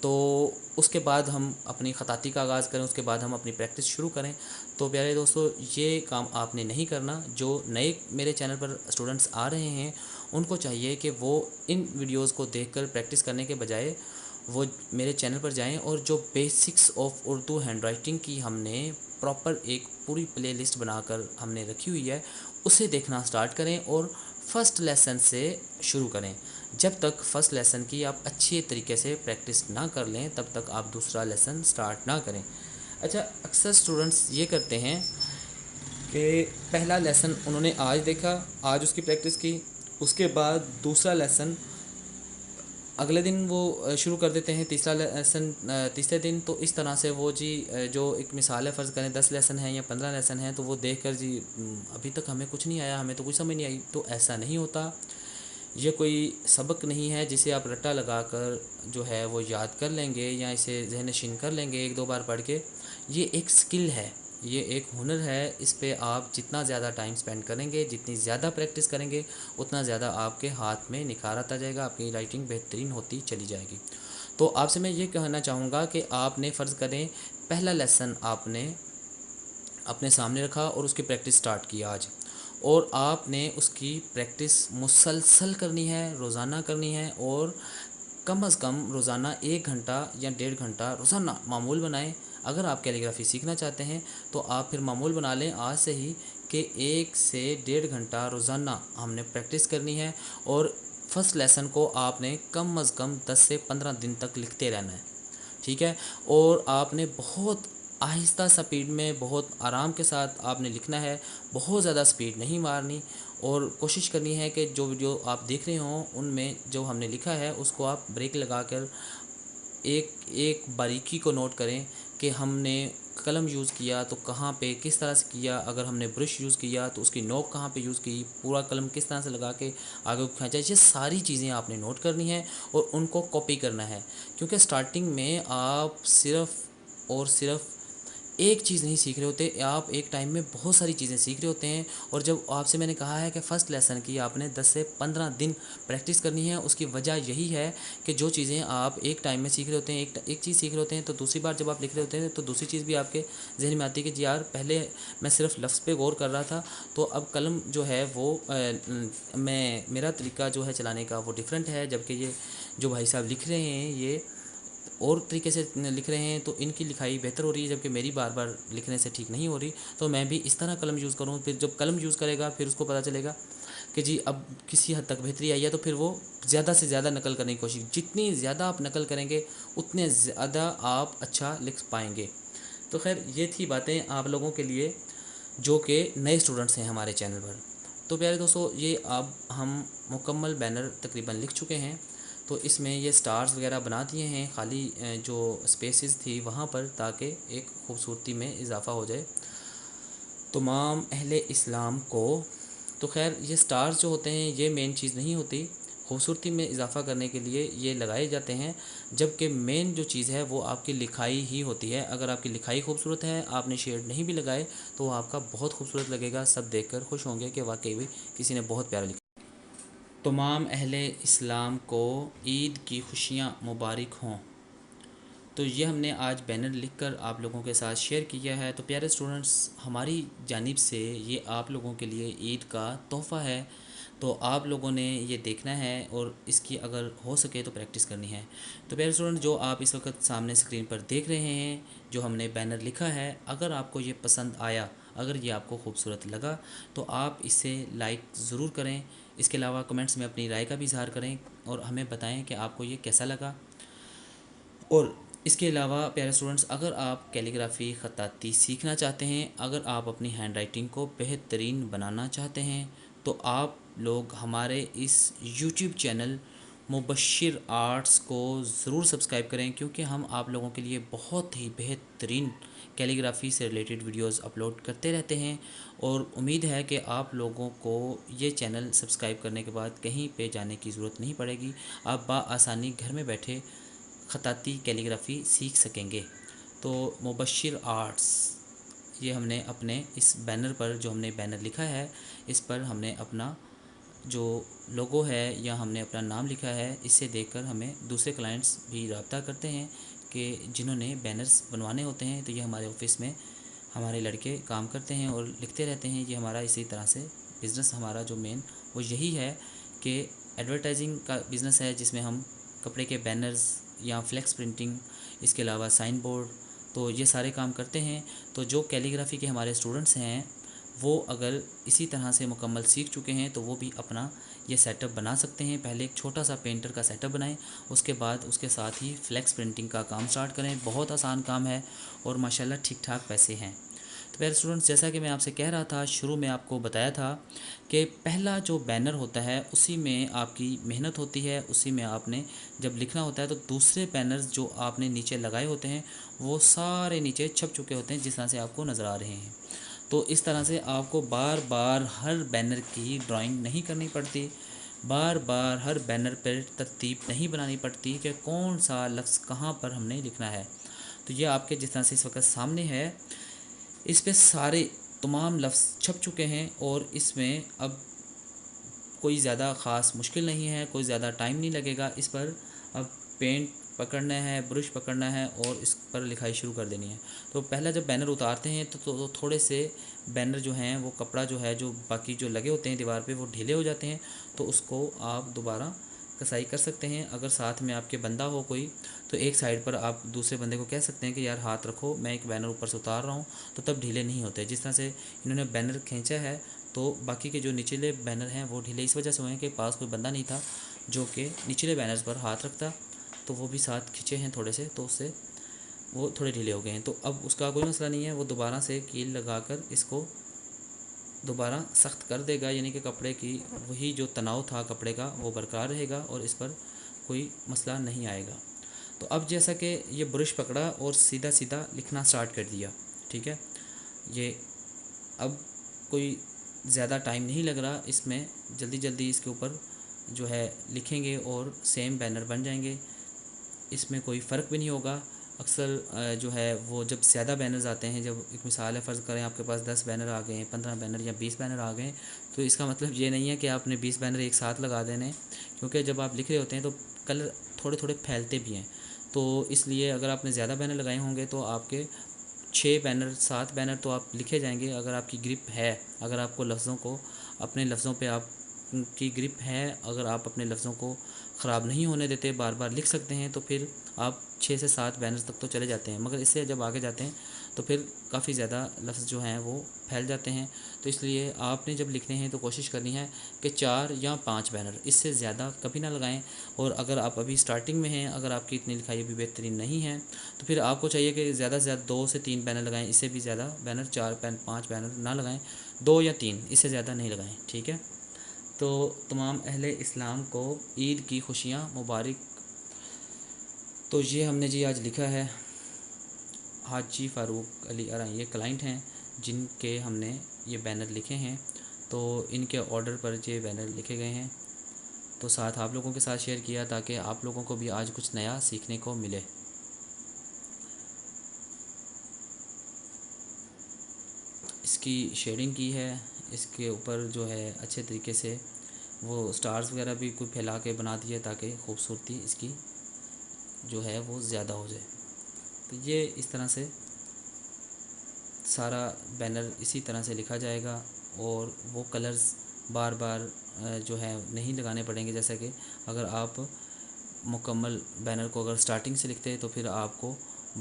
تو اس کے بعد ہم اپنی خطاطی کا آغاز کریں، اس کے بعد ہم اپنی پریکٹس شروع کریں۔ تو پیارے دوستو، یہ کام آپ نے نہیں کرنا۔ جو نئے میرے چینل پر اسٹوڈنٹس آ رہے ہیں ان کو چاہیے کہ وہ ان ویڈیوز کو دیکھ کر پریکٹس کرنے کے بجائے وہ میرے چینل پر جائیں اور جو basics of Urdu hand writing کی ہم نے پراپر ایک پوری پلے لسٹ بنا کر ہم نے رکھی ہوئی ہے، اسے دیکھنا سٹارٹ کریں اور فرسٹ لیسن سے شروع کریں۔ جب تک فرسٹ لیسن کی آپ اچھے طریقے سے پریکٹس نہ کر لیں تب تک آپ دوسرا لیسن سٹارٹ نہ کریں۔ اچھا، اکثر اسٹوڈنٹس یہ کرتے ہیں کہ پہلا لیسن انہوں نے آج دیکھا، آج اس کی پریکٹس کی، اس کے بعد دوسرا لیسن اگلے دن وہ شروع کر دیتے ہیں، تیسرا لیسن تیسرے دن۔ تو اس طرح سے وہ جو ایک مثال ہے، فرض کریں 10 لیسن ہیں یا 15 لیسن ہیں، تو وہ دیکھ کر ابھی تک ہمیں کچھ نہیں آیا، ہمیں تو کچھ سمجھ نہیں آئی۔ تو ایسا نہیں ہوتا۔ یہ کوئی سبق نہیں ہے جسے آپ رٹا لگا کر جو ہے وہ یاد کر لیں گے یا اسے ذہن نشین کر لیں گے ایک دو بار پڑھ کے۔ یہ ایک سکل ہے، یہ ایک ہنر ہے۔ اس پہ آپ جتنا زیادہ ٹائم سپینڈ کریں گے، جتنی زیادہ پریکٹس کریں گے، اتنا زیادہ آپ کے ہاتھ میں نکھار آتا جائے گا، آپ کی رائٹنگ بہترین ہوتی چلی جائے گی۔ تو آپ سے میں یہ کہنا چاہوں گا کہ آپ نے فرض کریں پہلا لیسن آپ نے اپنے سامنے رکھا اور اس کی پریکٹس سٹارٹ کی آج، اور آپ نے اس کی پریکٹس مسلسل کرنی ہے، روزانہ کرنی ہے، اور کم از کم روزانہ 1 گھنٹہ یا 1.5 گھنٹہ روزانہ معمول بنائیں۔ اگر آپ کیلیگرافی سیکھنا چاہتے ہیں تو آپ پھر معمول بنا لیں آج سے ہی کہ 1 سے 1.5 گھنٹہ روزانہ ہم نے پریکٹس کرنی ہے، اور فرسٹ لیسن کو آپ نے کم از کم 10 سے 15 دن تک لکھتے رہنا ہے، ٹھیک ہے؟ اور آپ نے بہت آہستہ سپیڈ میں، بہت آرام کے ساتھ آپ نے لکھنا ہے، بہت زیادہ سپیڈ نہیں مارنی، اور کوشش کرنی ہے کہ جو ویڈیو آپ دیکھ رہے ہوں ان میں جو ہم نے لکھا ہے اس کو آپ بریک لگا کر ایک ایک باریکی کو نوٹ کریں کہ ہم نے قلم یوز کیا تو کہاں پہ کس طرح سے کیا، اگر ہم نے برش یوز کیا تو اس کی نوک کہاں پہ یوز کی، پورا قلم کس طرح سے لگا کے آگے کو کھینچا۔ یہ ساری چیزیں آپ نے نوٹ کرنی ہے اور ان کو کاپی کرنا ہے، کیونکہ سٹارٹنگ میں آپ صرف اور صرف ایک چیز نہیں سیکھ رہے ہوتے، آپ ایک ٹائم میں بہت ساری چیزیں سیکھ رہے ہوتے ہیں۔ اور جب آپ سے میں نے کہا ہے کہ فرسٹ لیسن کی آپ نے 10 سے 15 دن پریکٹس کرنی ہے، اس کی وجہ یہی ہے کہ جو چیزیں آپ ایک ٹائم میں سیکھ رہے ہوتے ہیں، ایک چیز سیکھ رہے ہوتے ہیں، تو دوسری بار جب آپ لکھ رہے ہوتے ہیں تو دوسری چیز بھی آپ کے ذہن میں آتی ہے کہ یار پہلے میں صرف لفظ پہ غور کر رہا تھا، تو اب قلم جو ہے وہ میرا طریقہ جو ہے چلانے کا وہ ڈیفرنٹ ہے، جبکہ یہ جو بھائی صاحب لکھ رہے ہیں یہ اور طریقے سے لکھ رہے ہیں، تو ان کی لکھائی بہتر ہو رہی ہے، جبکہ میری بار بار لکھنے سے ٹھیک نہیں ہو رہی۔ تو میں بھی اس طرح قلم یوز کروں، پھر جب قلم یوز کرے گا پھر اس کو پتہ چلے گا کہ جی اب کسی حد تک بہتری آئی ہے، تو پھر وہ زیادہ سے زیادہ نقل کرنے کی کوشش، جتنی زیادہ آپ نقل کریں گے اتنے زیادہ آپ اچھا لکھ پائیں گے۔ تو خیر یہ تھی باتیں آپ لوگوں کے لیے جو کہ نئے اسٹوڈنٹس ہیں ہمارے چینل پر۔ تو پیارے دوستو، یہ اب ہم مکمل بینر تقریباً لکھ چکے ہیں، تو اس میں یہ سٹارز وغیرہ بنا دیے ہیں خالی جو سپیسز تھی وہاں پر، تاکہ ایک خوبصورتی میں اضافہ ہو جائے تمام اہل اسلام کو۔ تو خیر یہ سٹارز جو ہوتے ہیں یہ مین چیز نہیں ہوتی، خوبصورتی میں اضافہ کرنے کے لیے یہ لگائے جاتے ہیں، جبکہ مین جو چیز ہے وہ آپ کی لکھائی ہی ہوتی ہے۔ اگر آپ کی لکھائی خوبصورت ہے، آپ نے شیڈ نہیں بھی لگائے، تو وہ آپ کا بہت خوبصورت لگے گا، سب دیکھ کر خوش ہوں گے کہ واقعی بھی کسی نے بہت پیارا لکھا۔ تمام اہل اسلام کو عید کی خوشیاں مبارک ہوں۔ تو یہ ہم نے آج بینر لکھ کر آپ لوگوں کے ساتھ شیئر کیا ہے۔ تو پیارے اسٹوڈنٹس، ہماری جانب سے یہ آپ لوگوں کے لیے عید کا تحفہ ہے، تو آپ لوگوں نے یہ دیکھنا ہے اور اس کی اگر ہو سکے تو پریکٹس کرنی ہے۔ تو پیارے اسٹوڈنٹ، جو آپ اس وقت سامنے اسکرین پر دیکھ رہے ہیں جو ہم نے بینر لکھا ہے، اگر آپ کو یہ پسند آیا، اگر یہ آپ کو خوبصورت لگا، تو آپ اسے لائک ضرور کریں۔ اس کے علاوہ کمنٹس میں اپنی رائے کا بھی اظہار کریں اور ہمیں بتائیں کہ آپ کو یہ کیسا لگا۔ اور اس کے علاوہ پیارے اسٹوڈنٹس، اگر آپ کیلیگرافی خطاطی سیکھنا چاہتے ہیں، اگر آپ اپنی ہینڈ رائٹنگ کو بہترین بنانا چاہتے ہیں، تو آپ لوگ ہمارے اس یوٹیوب چینل مبشر آرٹس کو ضرور سبسکرائب کریں، کیونکہ ہم آپ لوگوں کے لیے بہت ہی بہترین کیلیگرافی سے ریلیٹڈ ویڈیوز اپلوڈ کرتے رہتے ہیں، اور امید ہے کہ آپ لوگوں کو یہ چینل سبسکرائب کرنے کے بعد کہیں پہ جانے کی ضرورت نہیں پڑے گی، آپ بآسانی گھر میں بیٹھے خطاطی کیلیگرافی سیکھ سکیں گے۔ تو مبشر آرٹس، یہ ہم نے اپنے اس بینر پر، جو ہم نے بینر لکھا ہے، اس پر ہم نے اپنا جو لوگو ہے یا ہم نے اپنا نام لکھا ہے، اس سے دیکھ کر ہمیں دوسرے کلائنٹس بھی رابطہ کرتے ہیں کہ جنہوں نے بینرز بنوانے ہوتے ہیں، تو یہ ہمارے آفس میں ہمارے لڑکے کام کرتے ہیں اور لکھتے رہتے ہیں۔ یہ ہمارا اسی طرح سے بزنس ہمارا جو مین وہ یہی ہے کہ ایڈورٹائزنگ کا بزنس ہے، جس میں ہم کپڑے کے بینرز یا فلیکس پرنٹنگ، اس کے علاوہ سائن بورڈ، تو یہ سارے کام کرتے ہیں۔ تو جو کیلیگرافی کے ہمارے اسٹوڈنٹس ہیں وہ اگر اسی طرح سے مکمل سیکھ چکے ہیں تو وہ بھی اپنا یہ سیٹ اپ بنا سکتے ہیں۔ پہلے ایک چھوٹا سا پینٹر کا سیٹ اپ بنائیں، اس کے بعد اس کے ساتھ ہی فلیکس پرنٹنگ کا کام سٹارٹ کریں۔ بہت آسان کام ہے اور ماشاءاللہ ٹھیک ٹھاک پیسے ہیں۔ تو پیارے اسٹوڈنٹس، جیسا کہ میں آپ سے کہہ رہا تھا، شروع میں آپ کو بتایا تھا کہ پہلا جو بینر ہوتا ہے اسی میں آپ کی محنت ہوتی ہے، اسی میں آپ نے جب لکھنا ہوتا ہے تو دوسرے بینرز جو آپ نے نیچے لگائے ہوتے ہیں وہ سارے نیچے چھپ چکے ہوتے ہیں، جس طرح سے آپ کو نظر آ رہے ہیں۔ تو اس طرح سے آپ کو بار بار ہر بینر کی ڈرائنگ نہیں کرنی پڑتی، بار بار ہر بینر پر ترتیب نہیں بنانی پڑتی کہ کون سا لفظ کہاں پر ہم نے لکھنا ہے۔ تو یہ آپ کے جس طرح سے اس وقت سامنے ہے، اس پہ سارے تمام لفظ چھپ چکے ہیں اور اس میں اب کوئی زیادہ خاص مشکل نہیں ہے، کوئی زیادہ ٹائم نہیں لگے گا۔ اس پر اب پینٹ پکڑنا ہے، برش پکڑنا ہے اور اس پر لکھائی شروع کر دینی ہے۔ تو پہلا جب بینر اتارتے ہیں تو تھوڑے سے بینر جو ہیں وہ کپڑا جو ہے جو باقی جو لگے ہوتے ہیں دیوار پہ وہ ڈھیلے ہو جاتے ہیں، تو اس کو آپ دوبارہ کسائی کر سکتے ہیں۔ اگر ساتھ میں آپ کے بندہ ہو کوئی تو ایک سائڈ پر آپ دوسرے بندے کو کہہ سکتے ہیں کہ یار ہاتھ رکھو، میں ایک بینر اوپر سے اتار رہا ہوں، تو تب ڈھیلے نہیں ہوتے۔ جس طرح سے انہوں نے بینر کھینچا ہے تو باقی کے جو نچلے بینر ہیں وہ ڈھیلے اس وجہ سے ہوئے ہیں کہ پاس کوئی بندہ نہیں تھا جو کہ نچلے بینرز پر ہاتھ رکھتا، تو وہ بھی ساتھ کھنچے ہیں تھوڑے سے، تو اس سے وہ تھوڑے ڈھیلے ہو گئے ہیں۔ تو اب اس کا کوئی مسئلہ نہیں ہے، وہ دوبارہ سے کیل لگا کر اس کو دوبارہ سخت کر دے گا، یعنی کہ کپڑے کی وہی جو تناؤ تھا کپڑے کا وہ برقرار رہے گا اور اس پر کوئی مسئلہ نہیں آئے گا۔ تو اب جیسا کہ یہ برش پکڑا اور سیدھا سیدھا لکھنا سٹارٹ کر دیا، ٹھیک ہے، یہ اب کوئی زیادہ ٹائم نہیں لگ رہا، اس میں جلدی جلدی اس کے اوپر جو ہے لکھیں گے اور سیم بینر بن جائیں گے، اس میں کوئی فرق بھی نہیں ہوگا۔ اکثر جو ہے وہ جب زیادہ بینرز آتے ہیں، جب ایک مثال ہے فرض کریں آپ کے پاس 10 بینر آ گئے ہیں، 15 بینر یا 20 بینر آ گئے ہیں، تو اس کا مطلب یہ نہیں ہے کہ آپ نے 20 بینر ایک ساتھ لگا دینے، کیونکہ جب آپ لکھ رہے ہوتے ہیں تو کلر تھوڑے تھوڑے پھیلتے بھی ہیں، تو اس لیے اگر آپ نے زیادہ بینر لگائے ہوں گے تو آپ کے 6 بینر 7 بینر تو آپ لکھے جائیں گے۔ اگر آپ کی گرپ ہے، اگر آپ کو لفظوں کو اپنے لفظوں پہ آپ کی گرپ ہے، اگر آپ اپنے لفظوں کو خراب نہیں ہونے دیتے، بار بار لکھ سکتے ہیں، تو پھر آپ 6 سے 7 بینرز تک تو چلے جاتے ہیں، مگر اس سے جب آگے جاتے ہیں تو پھر کافی زیادہ لفظ جو ہیں وہ پھیل جاتے ہیں۔ تو اس لیے آپ نے جب لکھنے ہیں تو کوشش کرنی ہے کہ 4 یا 5 بینر، اس سے زیادہ کبھی نہ لگائیں۔ اور اگر آپ ابھی سٹارٹنگ میں ہیں، اگر آپ کی اتنی لکھائی ابھی بہترین نہیں ہے، تو پھر آپ کو چاہیے کہ زیادہ سے زیادہ 2 سے 3 بینر لگائیں، اس سے بھی زیادہ بینر 4 5 بینر نہ لگائیں، 2 یا 3، اس سے زیادہ نہیں لگائیں، ٹھیک ہے۔ تو تمام اہل اسلام کو عید کی خوشیاں مبارک۔ تو یہ ہم نے جی آج لکھا ہے، حاجی فاروق علی ارائیں، یہ کلائنٹ ہیں جن کے ہم نے یہ بینر لکھے ہیں، تو ان کے آرڈر پر یہ بینر لکھے گئے ہیں، تو ساتھ آپ لوگوں کے ساتھ شیئر کیا تاکہ آپ لوگوں کو بھی آج کچھ نیا سیکھنے کو ملے۔ اس کی شیڈنگ کی ہے، اس کے اوپر جو ہے اچھے طریقے سے وہ سٹارز وغیرہ بھی کوئی پھیلا کے بنا دیے تاکہ خوبصورتی اس کی جو ہے وہ زیادہ ہو جائے۔ تو یہ اس طرح سے سارا بینر اسی طرح سے لکھا جائے گا اور وہ کلرز بار بار جو ہے نہیں لگانے پڑیں گے، جیسا کہ اگر آپ مکمل بینر کو اگر سٹارٹنگ سے لکھتے تو پھر آپ کو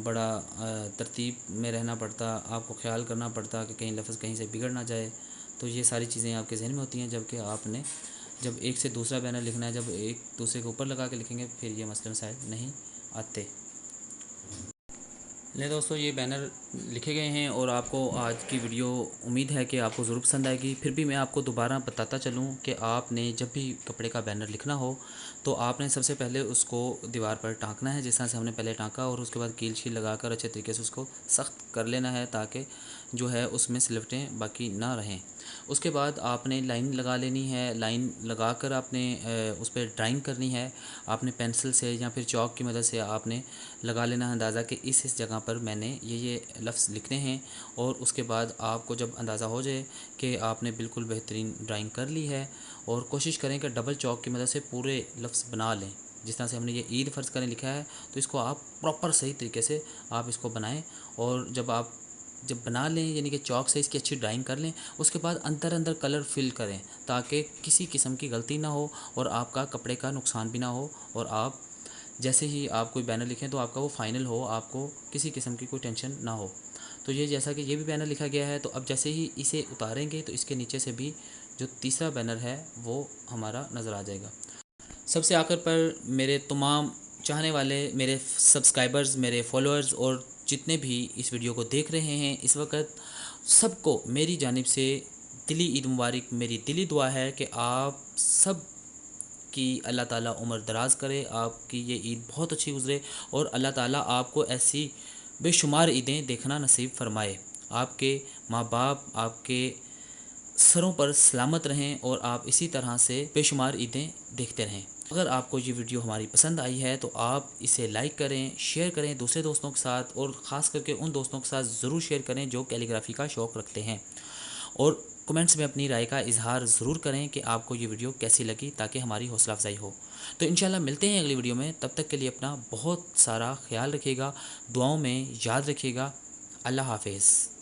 بڑا ترتیب میں رہنا پڑتا، آپ کو خیال کرنا پڑتا کہ کہیں لفظ کہیں سے بگڑ نہ جائے۔ تو یہ ساری چیزیں آپ کے ذہن میں ہوتی ہیں، جبکہ آپ نے جب ایک سے دوسرا بینر لکھنا ہے، جب ایک دوسرے کے اوپر لگا کے لکھیں گے پھر یہ مسئلے مسائل نہیں آتے۔ لے دوستو، یہ بینر لکھے گئے ہیں اور آپ کو آج کی ویڈیو امید ہے کہ آپ کو ضرور پسند آئے گی۔ پھر بھی میں آپ کو دوبارہ بتاتا چلوں کہ آپ نے جب بھی کپڑے کا بینر لکھنا ہو تو آپ نے سب سے پہلے اس کو دیوار پر ٹانکنا ہے، جس طرح سے ہم نے پہلے ٹانکا، اور اس کے بعد کیل شیل لگا کر اچھے طریقے سے اس کو سخت کر لینا ہے تاکہ جو ہے اس میں سلوٹیں باقی نہ رہیں۔ اس کے بعد آپ نے لائن لگا لینی ہے، لائن لگا کر آپ نے اس پہ ڈرائنگ کرنی ہے، آپ نے پینسل سے یا پھر چاک کی مدد سے آپ نے لگا لینا ہے اندازہ کہ اس جگہ پر میں نے یہ لفظ لکھنے ہیں، اور اس کے بعد آپ کو جب اندازہ ہو جائے کہ آپ نے بالکل بہترین ڈرائنگ کر لی ہے اور کوشش کریں کہ ڈبل چاک کی مدد سے پورے لفظ بنا لیں۔ جس طرح سے ہم نے یہ عید فرض کریں لکھا ہے تو اس کو آپ پراپر صحیح طریقے سے آپ اس کو بنائیں، اور جب بنا لیں یعنی کہ چاک سے اس کی اچھی ڈرائنگ کر لیں، اس کے بعد اندر کلر فل کریں تاکہ کسی قسم کی غلطی نہ ہو اور آپ کا کپڑے کا نقصان بھی نہ ہو، اور آپ جیسے ہی آپ کوئی بینر لکھیں تو آپ کا وہ فائنل ہو، آپ کو کسی قسم کی کوئی ٹینشن نہ ہو۔ تو یہ جیسا کہ یہ بھی بینر لکھا گیا ہے، تو اب جیسے ہی اسے اتاریں گے تو اس کے نیچے سے بھی جو تیسرا بینر ہے وہ ہمارا نظر آ جائے گا۔ سب سے آخر پر میرے تمام چاہنے والے، میرے سبسکرائبرز، میرے فالوورز اور جتنے بھی اس ویڈیو کو دیکھ رہے ہیں اس وقت، سب کو میری جانب سے دلی عید مبارک۔ میری دلی دعا ہے کہ آپ سب کی اللہ تعالیٰ عمر دراز کرے، آپ کی یہ عید بہت اچھی گزرے، اور اللہ تعالیٰ آپ کو ایسی بے شمار عیدیں دیکھنا نصیب فرمائے۔ آپ کے ماں باپ آپ کے سروں پر سلامت رہیں اور آپ اسی طرح سے بے شمار عیدیں دیکھتے رہیں۔ اگر آپ کو یہ ویڈیو ہماری پسند آئی ہے تو آپ اسے لائک کریں، شیئر کریں دوسرے دوستوں کے ساتھ، اور خاص کر کے ان دوستوں کے ساتھ ضرور شیئر کریں جو کیلیگرافی کا شوق رکھتے ہیں، اور کمنٹس میں اپنی رائے کا اظہار ضرور کریں کہ آپ کو یہ ویڈیو کیسی لگی تاکہ ہماری حوصلہ افزائی ہو۔ تو انشاءاللہ ملتے ہیں اگلی ویڈیو میں، تب تک کے لیے اپنا بہت سارا خیال رکھیے گا، دعاؤں میں یاد رکھیے گا۔ اللہ حافظ۔